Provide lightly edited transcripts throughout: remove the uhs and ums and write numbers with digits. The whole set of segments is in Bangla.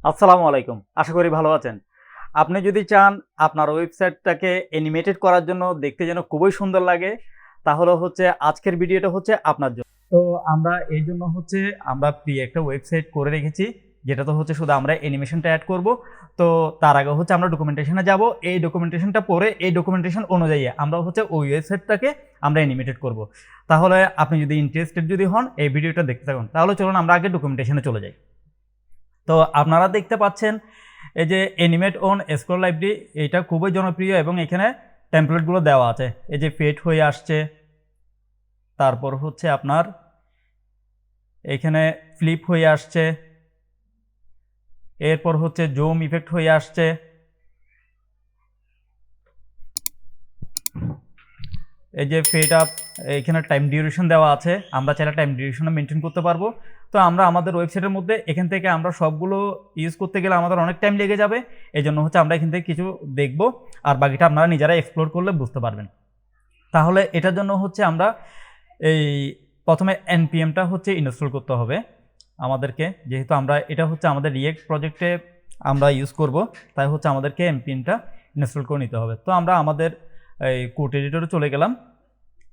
আসসালামু আলাইকুম। আশা করি ভালো আছেন। আপনি যদি চান আপনার ওয়েবসাইটটাকে অ্যানিমেটেড করার জন্য দেখতে যেন খুবই সুন্দর লাগে, তাহলে হচ্ছে আজকের ভিডিওটা হচ্ছে আপনার জন্য। তো আমরা এই জন্য হচ্ছে আমরা ফ্রি একটা ওয়েবসাইট করে রেখেছি, যেটাতে হচ্ছে শুধু আমরা অ্যানিমেশনটা এড করব। তো তার আগে হচ্ছে আমরা ডকুমেন্টেশনে যাব। এই ডকুমেন্টেশনটা পড়ে এই ডকুমেন্টেশন অনুযায়ী আমরা হচ্ছে ওই ওয়েবসাইটটাকে আমরা অ্যানিমেটেড করব। তাহলে আপনি যদি ইন্টারেস্টেড যদি হন এই ভিডিওটা দেখতে থাকুন। তাহলে চলুন আমরা আগে ডকুমেন্টেশনে চলে যাই। তো আপনারা দেখতে পাচ্ছেন এই যে অ্যানিমেট অন স্ক্রল লাইব্রেরি, এটা খুবই জনপ্রিয় এবং এখানে টেমপ্লেটগুলো দেওয়া আছে। এই যে ফেড হয়ে আসছে, তারপর হচ্ছে আপনার এখানে ফ্লিপ হয়ে আসছে, এরপর হচ্ছে জুম ইফেক্ট হয়ে আসছে, এই যে ফেড আপ, এখানে টাইম ডিউরেশন দেওয়া আছে। আমরা চাইলে টাইম ডিউরেশনও মেনটেন করতে পারবো। তো আমরা আমাদের ওয়েবসাইটের মধ্যে এখান থেকে আমরা সবগুলো ইউজ করতে গেলে আমাদের অনেক টাইম লেগে যাবে। এই জন্য হচ্ছে আমরা এখান থেকে কিছু দেখব, আর বাকিটা আপনারা নিজেরা এক্সপ্লোর করলে বুঝতে পারবেন। তাহলে এটার জন্য হচ্ছে আমরা এই প্রথমে এনপিএমটা হচ্ছে ইনস্টল করতে হবে আমাদেরকে, যেহেতু আমরা এটা হচ্ছে আমাদের রিয়েক্ট প্রজেক্টে আমরা ইউজ করব, তাই হচ্ছে আমাদেরকে এনপিএমটা ইনস্টল করে নিতে হবে। তো আমরা আমাদের এই কোড এডিটরে চলে গেলাম।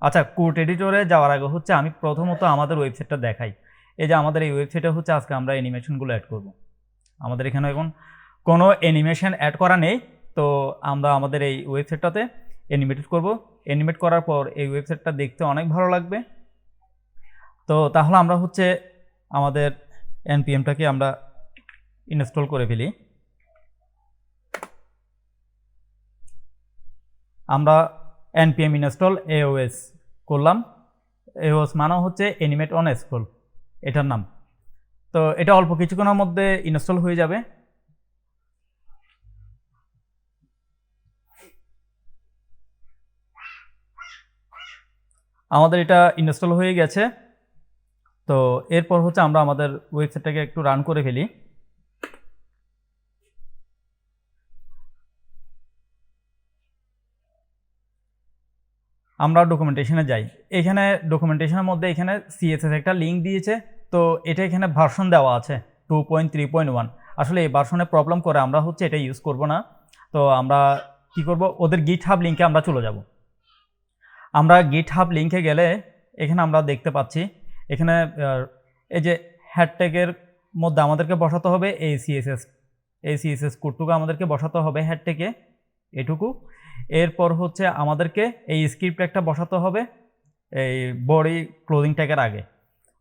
আচ্ছা, কোড এডিটরে যাওয়ার আগে হচ্ছে আমি প্রথমত আমাদের ওয়েবসাইটটা দেখাই। এই যে আমাদের এই ওয়েবসাইটে হচ্ছে আজকে আমরা অ্যানিমেশনগুলো অ্যাড করব। আমাদের এখানে এখন কোনো অ্যানিমেশন অ্যাড করা নেই। তো আমরা আমাদের এই ওয়েবসাইটটাতে অ্যানিমেটেড করব। অ্যানিমেট করার পর এই ওয়েবসাইটটা দেখতে অনেক ভালো লাগবে। তো তাহলে আমরা হচ্ছে আমাদের এনপিএমটাকে আমরা ইনস্টল করে ফেলি। আমরা npm ইনস্টল AOS করলাম। AOS মানে হচ্ছে অ্যানিমেট অন স্ক্রল, এটার নাম। তো এটা অল্প কিছুক্ষণের মধ্যে ইনস্টল হয়ে যাবে। আমাদের এটা ইনস্টল হয়ে গেছে। তো এরপর হচ্ছে আমরা আমাদের ওয়েবসাইটটাকে একটু রান করে ফেলি। আমরা ডকুমেন্টেশনে যাই। এখানে ডকুমেন্টেশনের মধ্যে এখানে সিএসএস একটা লিঙ্ক দিয়েছে। তো এটা এখানে ভার্সন দেওয়া আছে 2.3.1। আসলে এই ভার্সনে প্রবলেম করে, আমরা হচ্ছে এটা ইউজ করব না। তো আমরা কি করব, ওদের গিটহাব লিঙ্কে আমরা চলে যাব। আমরা গিটহাব লিঙ্কে গেলে এখানে আমরা দেখতে পাচ্ছি এখানে এই যে হ্যাশট্যাগের মধ্যে আমাদেরকে বসাতে হবে এই সিএসএস কোডটুকু আমাদেরকে বসাতে হবে হ্যাশট্যাগে, এটুকু। এরপর হচ্ছে আমাদেরকে এই স্ক্রিপ্ট একটা বসাতে হবে এই বডি ক্লোজিং ট্যাগের আগে।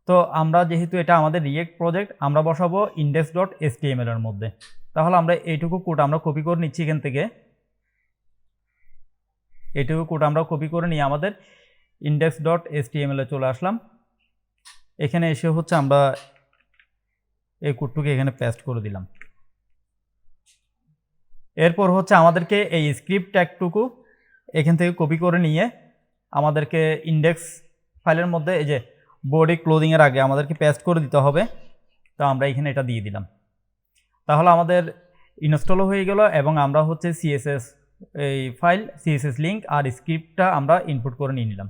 তো আমরা যেহেতু এটা আমাদের রিয়েক্ট প্রজেক্ট, আমরা বসাবো index.html এর মধ্যে। তাহলে আমরা এইটুকু কোড আমরা কপি করে নিচ্ছি এখান থেকে। এইটুকু কোড আমরা কপি করে নিয়ে আমাদের index.html এ চলে আসলাম। এখানে এসে হচ্ছে আমরা এই কোডটুকে এখানে পেস্ট করে দিলাম। এরপর হচ্ছে আমাদেরকে এই স্ক্রিপ্ট ট্যাগটুকু এখান থেকে কপি করে নিয়ে আমাদেরকে ইন্ডেক্স ফাইলের মধ্যে এই যে বডি ক্লোজিংয়ের আগে আমাদেরকে পেস্ট করে দিতে হবে। তো আমরা এখানে এটা দিয়ে দিলাম। তাহলে আমাদের ইনস্টলও হয়ে গেল এবং আমরা হচ্ছে সিএসএস এই ফাইল, সিএসএস লিঙ্ক আর স্ক্রিপ্টটা আমরা ইনপুট করে নিয়ে নিলাম।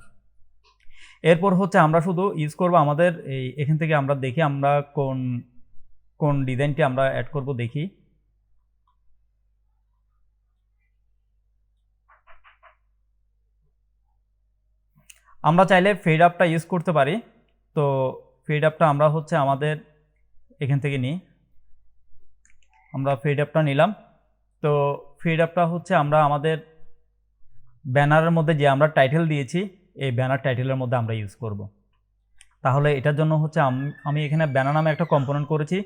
এরপর হচ্ছে আমরা শুধু ইউজ করব আমাদের এই এখান থেকে আমরা দেখি আমরা কোন ডিজাইনটি আমরা অ্যাড করব দেখি। আমরা চাইলে ফেড আপটা ইউজ করতে পারি। তো ফেড আপটা আমরা হচ্ছে আমাদের এখান থেকে নিই। আমরা ফেড আপটা নিলাম। তো ফেড আপটা হচ্ছে আমরা আমাদের ব্যানারের মধ্যে যে আমরা টাইটেল দিয়েছি এই ব্যানার টাইটেলের মধ্যে আমরা ইউজ করব। তাহলে এটার জন্য হচ্ছে আমি এখানে ব্যানার নামে একটা কম্পোনেন্ট করেছি,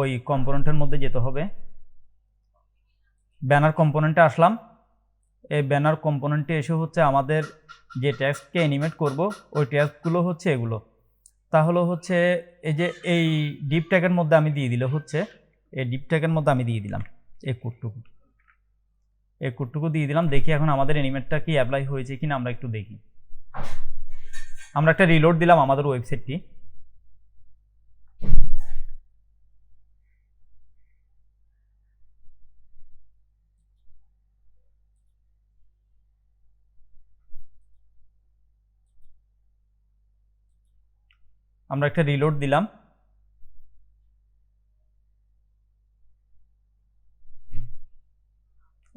ওই কম্পোনেন্টের মধ্যে যেতে হবে। ব্যানার কম্পোনেন্টে আসলাম। এই ব্যানার কম্পোনেন্টে এসে হচ্ছে আমাদের যে টেক্সটকে অ্যানিমেট করব ওই টেক্সটগুলো হচ্ছে এগুলো। তাহলে হচ্ছে এই যে এই ডিপ ট্যাগের মধ্যে আমি দিয়ে দিলে হচ্ছে এই ডিপ ট্যাগের মধ্যে আমি দিয়ে দিলাম এই কোডটুকু দিয়ে দিলাম। দেখি এখন আমাদের অ্যানিমেটটা কি অ্যাপ্লাই হয়েছে কিনা আমরা একটু দেখি। আমরা একটা রিলোড দিলাম আমাদের ওয়েবসাইটটি। আমরা একটা রিলোড দিলাম।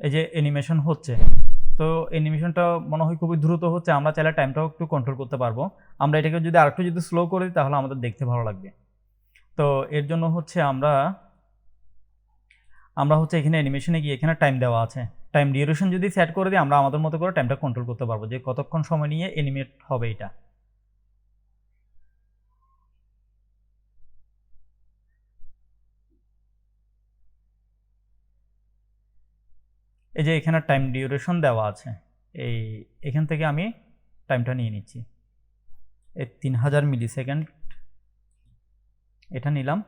এই যে অ্যানিমেশন হচ্ছে, তো অ্যানিমেশনটা মনে হয় খুবই দ্রুত হচ্ছে। আমরা চাইলে টাইমটাও একটু কন্ট্রোল করতে পারবো। আমরা এটাকে যদি আরেকটু যদি স্লো করে দিই তাহলে আমাদের দেখতে ভালো লাগবে। তো এর জন্য হচ্ছে আমরা হচ্ছে এখানে অ্যানিমেশনে গিয়ে এখানে টাইম দেওয়া আছে, টাইম ডিউরেশন যদি সেট করে দিই আমরা আমাদের মতো করে টাইমটা কন্ট্রোল করতে পারবো যে কতক্ষণ সময় নিয়ে অ্যানিমেট হবে এটা। এই যে এখানে টাইম ডিউরেশন দেওয়া আছে, এখান থেকে আমি টাইমটা নিয়ে নিচ্ছি, এই 3000 মিলি সেকেন্ড এটা নিলাম,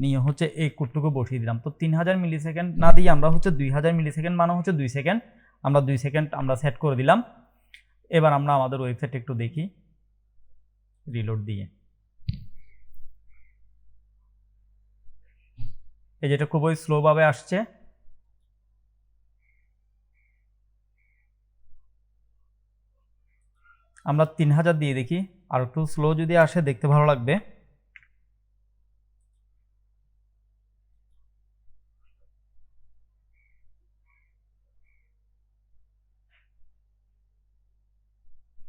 নিয়ে হচ্ছে এই কোডটুকু বসিয়ে দিলাম। তো 3000 মিলি সেকেন্ড না দিয়ে আমরা হচ্ছে 2000 মিলি সেকেন্ড মানে হচ্ছে 2 সেকেন্ড, আমরা 2 সেকেন্ড আমরা সেট করে দিলাম। এবার আমরা আমাদের ওয়েবসাইটে একটু দেখি রিলোড দিয়ে। এই যেটা খুবই স্লোভাবে আসছে, আমরা 3000 দিয়ে দেখি, আর একটু স্লো যদি আসে দেখতে ভালো লাগবে।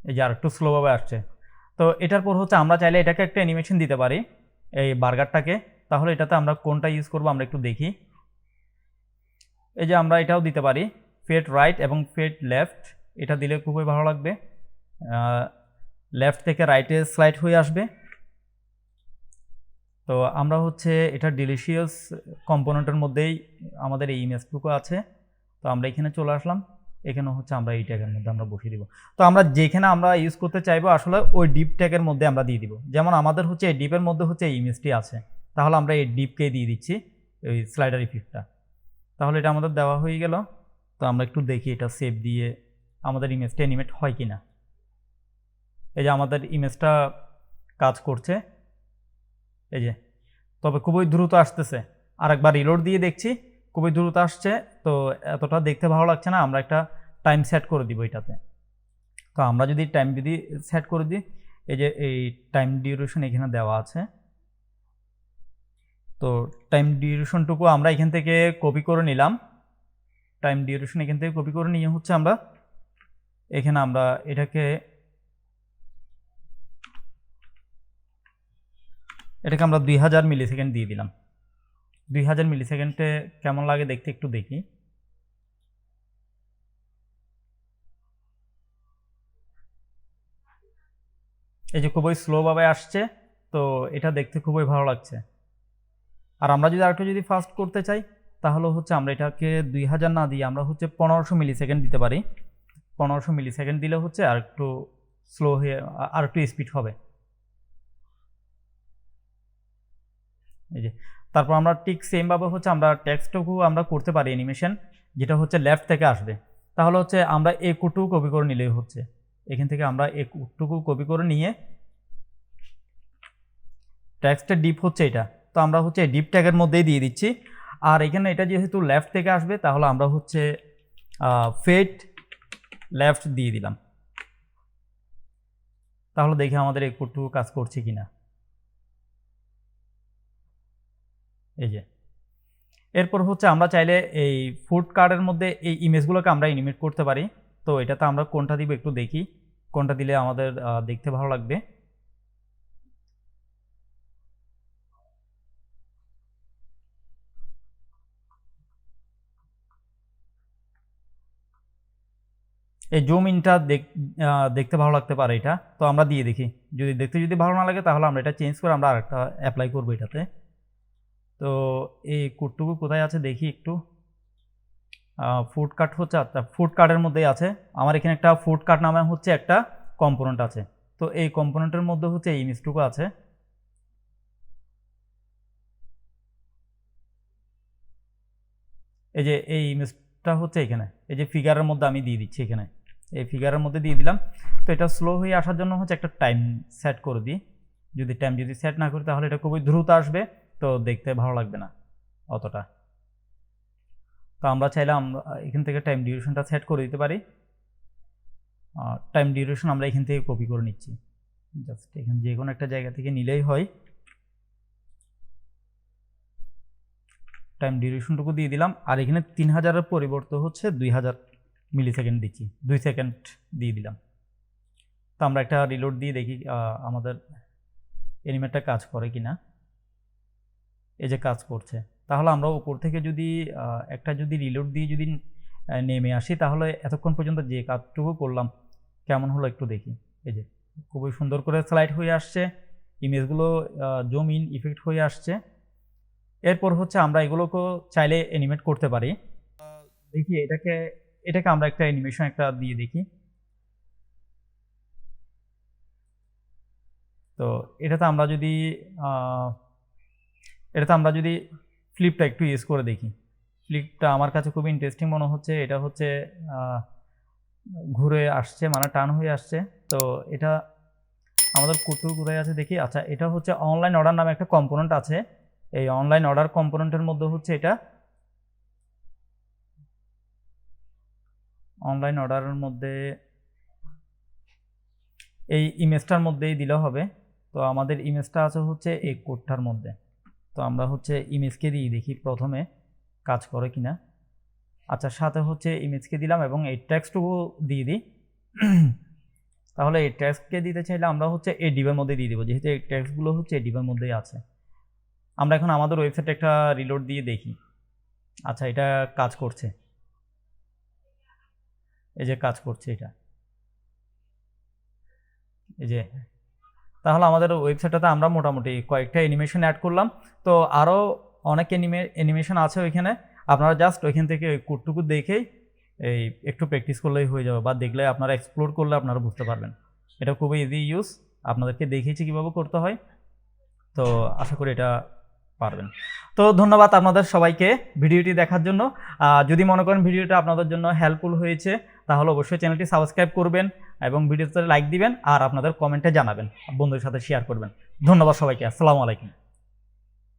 এই যে আর একটু স্লোভাবে আসছে। তো এটার পর হচ্ছে আমরা চাইলে এটাকে একটা অ্যানিমেশন দিতে পারি এই বার্গারটাকে। তাহলে এটাতে আমরা কোনটা ইউজ করবো আমরা একটু দেখি। এই যে আমরা এটাও দিতে পারি, ফেড রাইট এবং ফেড লেফট, এটা দিলে খুবই ভালো লাগবে। লেফট থেকে রাইটে স্লাইড হয়ে আসবে। তো আমরা হচ্ছে এটা ডিলিশিয়াস কম্পোনেন্টের মধ্যেই আমাদের এই ইমেজটুকু আছে। তো আমরা এখানে চলে আসলাম, এখানে হচ্ছে আমরা এই ট্যাগের মধ্যে আমরা বসিয়ে দিব। তো আমরা যেখানে আমরা ইউজ করতে চাইবো আসলে ওই ডিপ ট্যাগের মধ্যে আমরা দিয়ে দিব। যেমন আমাদের হচ্ছে এই ডিপের মধ্যে হচ্ছে এই ইমেজটি আছে, তাহলে আমরা এই ডিপকে দিয়ে দিচ্ছি ওই স্লাইডার ইফেক্টটা। তাহলে এটা আমাদের দেওয়া হয়ে গেল। তো আমরা একটু দেখি এটা সেভ দিয়ে আমাদের ইমেজটা অ্যানিমেট হয় কি না। এই যে আমাদের ইমেজটা কাজ করছে, এই যে, তবে খুবই দ্রুত আসতেছে। আরেকবার রিলোড দিয়ে দেখছি, খুবই দ্রুত আসছে। তো এতটা দেখতে ভালো লাগছে না, আমরা একটা টাইম সেট করে দিব এটাতে। তো আমরা যদি টাইম যদি সেট করে দিই, এই যে এই টাইম ডিউরেশন এখানে দেওয়া আছে। তো টাইম ডিউরেশনটুকু আমরা এখান থেকে কপি করে নিলাম, টাইম ডিউরেশন এখান থেকে কপি করে নিয়ে হচ্ছে আমরা এখানে আমরা এটাকে আমরা 2000 মিলি সেকেন্ড দিয়ে দিলাম। 2000 মিলি সেকেন্ডে কেমন লাগে দেখতে একটু দেখি। এই যে খুবই স্লোভাবে আসছে, তো এটা দেখতে খুবই ভালো লাগছে। আর আমরা যদি আরেকটু যদি ফাস্ট করতে চাই তাহলে হচ্ছে আমরা এটাকে 2000 না দিয়ে আমরা হচ্ছে 1500 মিলি সেকেন্ড দিতে পারি। 1500 মিলি সেকেন্ড দিলে হচ্ছে আর একটু স্লো হয়ে আর একটু স্পিড হবে। এই যে তারপর আমরা ঠিক সেমভাবে হচ্ছে আমরা টেক্সটটুকু আমরা করতে পারি অ্যানিমেশন, যেটা হচ্ছে লেফট থেকে আসবে। তাহলে হচ্ছে আমরা এই কোডটুকু কপি করে নিলেই হচ্ছে, এখান থেকে আমরা এই কোডটুকু কপি করে নিয়ে টেক্সটের ডিপ হচ্ছে এটা, তো আমরা হচ্ছে ডিপ ট্যাগের মধ্যেই দিয়ে দিচ্ছি। আর এখানে এটা যেহেতু লেফট থেকে আসবে তাহলে আমরা হচ্ছে ফেড লেফট দিয়ে দিলাম। তাহলে দেখি আমাদের এই কোডটুকু কাজ করছে কিনা। এই যে এরপর হচ্ছে আমরা চাইলে এই ফুড কার্ডের মধ্যে এই ইমেজগুলোকে আমরা অ্যানিমেট করতে পারি। তো এটাতে আমরা কোনটা দিব একটু দেখি, কোনটা দিলে আমাদের দেখতে ভালো লাগবে। এই জুম ইনটা দেখতে ভালো লাগতে পারে এটা, তো আমরা দিয়ে দেখি। যদি ভালো না লাগে তাহলে আমরা এটা চেঞ্জ করে আমরা আরেকটা অ্যাপ্লাই করবো এটাতে। তো এই কোডটুকু কোথায় আছে দেখি একটু। ফুড কার্ট হচ্ছে, আচ্ছা ফুড কার্টের মধ্যেই আছে। আমার এখানে একটা ফুড কার্ট নামে হচ্ছে একটা কম্পোনেন্ট আছে। তো এই কম্পোনেন্টের মধ্যে হচ্ছে এই ইমেজটুকু আছে। এই যে এই ইমেজটা হচ্ছে এখানে, এই যে ফিগারের মধ্যে আমি দিয়ে দিচ্ছি এখানে, এই ফিগারের মধ্যে দিয়ে দিলাম। তো এটা স্লো হয়ে আসার জন্য হচ্ছে একটা টাইম সেট করে দিই। টাইম যদি সেট না করি তাহলে এটা খুবই দ্রুত আসবে, তো দেখতে ভালো লাগবে না অতটা। তো আমরা চাইলে আমরা এখান থেকে টাইম ডিউরেশনটা সেট করে দিতে পারি। টাইম ডিউরেশন আমরা এখান থেকে কপি করে নিচ্ছি, জাস্ট এখানে যে কোনো একটা জায়গা থেকে নিলেই হয়। টাইম ডিউরেশনটুকু দিয়ে দিলাম, আর এখানে 3000-এর পরিবর্তে হচ্ছে 2000 মিলি সেকেন্ড দিচ্ছি, 2 সেকেন্ড দিয়ে দিলাম। তো আমরা একটা রিলোড দিয়ে দেখি আমাদের অ্যানিমেটটা কাজ করে কিনা। এই যে কাজ করছে। তাহলে আমরা উপর থেকে যদি একটা যদি রিলোড দিয়ে যদি নেমে আসি, তাহলে এতক্ষণ পর্যন্ত যে কাজটুকু করলাম কেমন হলো একটু দেখি। এই যে খুবই সুন্দর করে স্লাইড হয়ে আসছে, ইমেজগুলো জুম ইন ইফেক্ট হয়ে আসছে। এরপর হচ্ছে আমরা এগুলোকেও চাইলে অ্যানিমেট করতে পারি। দেখি এটাকে আমরা একটা অ্যানিমেশন একটা দিয়ে দেখি। তো এটাতে আমরা যদি ফ্লিপটা একটু ইউজ করে দেখি। ফ্লিপটা আমার কাছে খুবই ইন্টারেস্টিং মনে হচ্ছে। এটা হচ্ছে ঘুরে আসছে, মানে টার্ন হয়ে আসছে। তো এটা আমাদের কোডটুকু কোথায় আছে দেখি। আচ্ছা, এটা হচ্ছে অনলাইন অর্ডার নামে একটা কম্পোনেন্ট আছে। এই অনলাইন অর্ডার কম্পোনেন্টের মধ্যে হচ্ছে এটা অনলাইন অর্ডারের মধ্যে এই ইমেজটার মধ্যেই দিলে হবে। তো আমাদের ইমেজটা আছে হচ্ছে এই কোডটার মধ্যে। তো আমরা হচ্ছে ইমেজকে দিয়ে দেখি প্রথমে কাজ করে কিনা। আচ্ছা, সাথে হচ্ছে ইমেজকে দিলাম এবং এই টেক্সটটুকু দিয়ে দিই। তাহলে এই টেক্সটকে দিতে চাইলে আমরা হচ্ছে এই ডিবের মধ্যে দিয়ে দিব, যেহেতু এই টেক্সটগুলো হচ্ছে এই ডিবের মধ্যেই আছে। আমরা এখন আমাদের ওয়েবসাইটে একটা রিলোড দিয়ে দেখি। আচ্ছা, এটা কাজ করছে, এই যে কাজ করছে এটা, এই যে। তাহলে আমাদের ওয়েবসাইটটাতে আমরা মোটামুটি কয়েকটা অ্যানিমেশন অ্যাড করলাম। তো আরও অনেক অ্যানিমেশন আছে ওইখানে। আপনারা জাস্ট ওইখান থেকে ওই কোডটুকু দেখেই এই একটু প্র্যাকটিস করলেই হয়ে যাবে, বা দেখলে আপনারা এক্সপ্লোর করলে আপনারা বুঝতে পারবেন। এটা খুবই ইজি ইউজ, আপনাদেরকে দেখিয়েছি কীভাবে করতে হয়। তো আশা করি এটা পারবেন। তো ধন্যবাদ আপনাদের সবাইকে ভিডিওটি দেখার জন্য। যদি মনে করেন ভিডিওটা আপনাদের জন্য হেল্পফুল হয়েছে, তাহলে অবশ্যই চ্যানেলটি সাবস্ক্রাইব করবেন এবং ভিডিওতে লাইক দিবেন, আর আপনাদের কমেন্টে জানাবেন, বন্ধুদের সাথে শেয়ার করবেন। ধন্যবাদ সবাইকে। আসসালামু আলাইকুম।